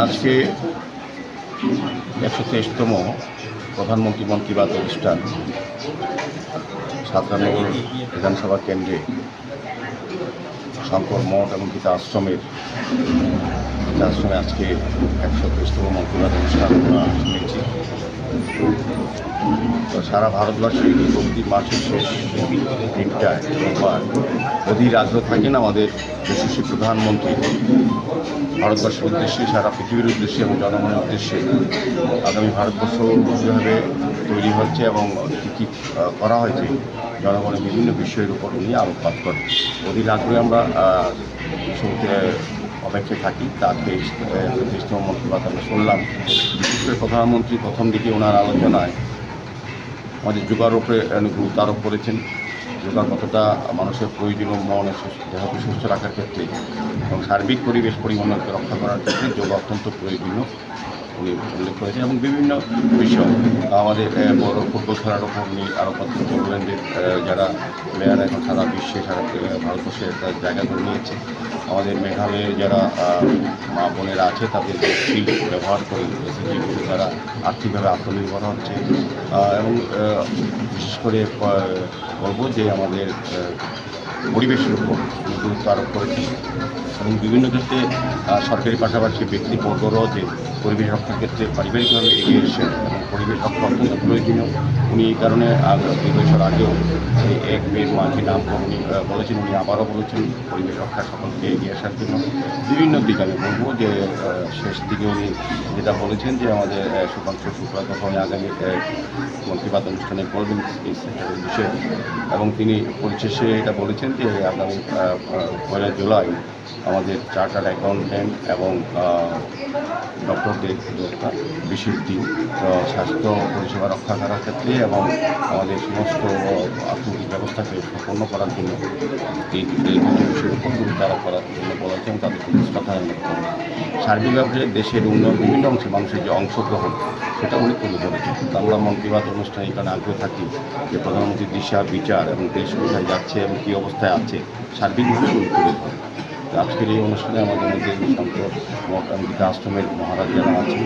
আজকে ১২৩তম প্রধানমন্ত্রী মন কি বাত অনুষ্ঠান সাতরানগর বিধানসভা কেন্দ্রে শঙ্কর মঠ এবং গীতা আশ্রমে আজকে ১২৩তম মন কি বাত অনুষ্ঠান শুনেছি। তো সারা ভারতবর্ষে প্রতি মাসের শেষ দিনটায় অধীর আগ্রহ থাকেন আমাদের যশস্বী প্রধানমন্ত্রী ভারতবর্ষের উদ্দেশ্যে, সারা পৃথিবীর উদ্দেশ্যে এবং জনগণের উদ্দেশ্যে আগামী ভারতবর্ষ কীভাবে তৈরি হচ্ছে এবং কী কী করা হয়েছে জনগণের বিভিন্ন বিষয়ের উপর নিয়ে আলোকপাত করে অধীর আগ্রহে আমরা শুনতে অপেক্ষায় থাকি। আজকে ৩১তম মন কি বাত আমরা শুনলাম। বিশেষ করে প্রধানমন্ত্রী প্রথম দিকে ওনার আলোচনায় আমাদের যোগার উপরে গুরুত্ব আরোপ করেছেন। যোগা কতটা মানুষের প্রয়োজনীয় মন দেহকে সুস্থ রাখার ক্ষেত্রে এবং সার্বিক পরিবেশ পরিমণ্ডলকে রক্ষা করার ক্ষেত্রে যোগা অত্যন্ত প্রয়োজনীয় উনি উল্লেখ করেছেন এবং বিভিন্ন বিষয় আমাদের বড় ফুটবল খেলার ওপর উনি আরও অত্যন্ত বললেন যে যারা প্লেয়ার এখন সারা বিশ্বে সারা ভারতবর্ষে একটা জায়গা করে নিয়েছে। আমাদের মেঘালয়ের যারা মা বোনেরা আছে তাদের স্কিল ব্যবহার করে এসএসজি তারা আর্থিকভাবে আত্মনির্ভর হচ্ছে এবং বিশেষ করে বলব যে আমাদের পরিবেশের উপর গুরুত্ব আরোপ করেছেন এবং বিভিন্ন ক্ষেত্রে সরকারি পাশাপাশি ব্যক্তিবর্গরাও যে পরিবেশ রক্ষার ক্ষেত্রে পারিবারিকভাবে এগিয়ে এসেছেন এবং পরিবেশ রক্ষা অত্যন্ত প্রয়োজনীয়। উনি এই কারণে ২ বছর আগেও এই এক বের মাঝে নাম উনি বলেছেন, উনি আবারও বলেছেন পরিবেশ রক্ষা সকলকে এগিয়ে আসার জন্য বিভিন্ন দিক আমি বলবো যে শেষ দিকে উনি যেটা বলেছেন যে আমাদের সুকান্ত শুক্লা তখন আগামী মন কি বাত অনুষ্ঠানে বলবেন এই সেক্টরের বিষয়ে এবং তিনি পরিশেষে এটা বলেছেন যে আগামী ১ জুলাই আমাদের চার্টার্ড অ্যাকাউন্ট্যান্ট এবং ডক্টরদের একটা বিশেষ দিন স্বাস্থ্য পরিষেবা রক্ষা করার ক্ষেত্রে এবং আমাদের সমস্ত অর্থনৈতিক ব্যবস্থাকে সম্পন্ন করার জন্য এই বিষয়ের উপর গুরুত্ব আরোপ করার জন্য বলেছেন তাদের প্রতিষ্ঠাতা সার্বিকভাবে দেশের উন্নয়ন বিভিন্ন অংশে মানুষের যে অংশগ্রহণ সেটা উনি তুলে ধরেছেন। আমরা মন কি বাত অনুষ্ঠানে এখানে আগ্রহ থাকি যে প্রধানমন্ত্রীর দিশা বিচার এবং দেশ কোথায় যাচ্ছে এবং কী অবস্থায় আছে সার্বিকভাবে উনি তুলে ধরেন। আজকের এই অনুষ্ঠানে আমাদের মধ্যে শঙ্কর মঠ এবং গীতা আশ্রমের মহারাজ যারা আছেন,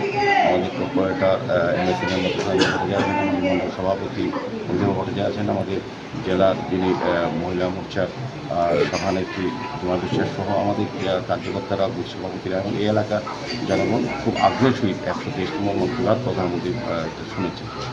আমাদের কর্পোরেটর এমএসএম মন্ডল সভাপতি মঞ্জুর ভট্টাচার্য আছেন, আমাদের জেলার যিনি মহিলা মোর্চার সভানেত্রী জুমা বিশ্বাস সহ আমাদের কার্যকর্তারা সভাপতিরা এবং এই এলাকার জনগণ খুব আগ্রহ সহিত ১২৩তম মন কি বাত প্রধানমন্ত্রী শুনেছে।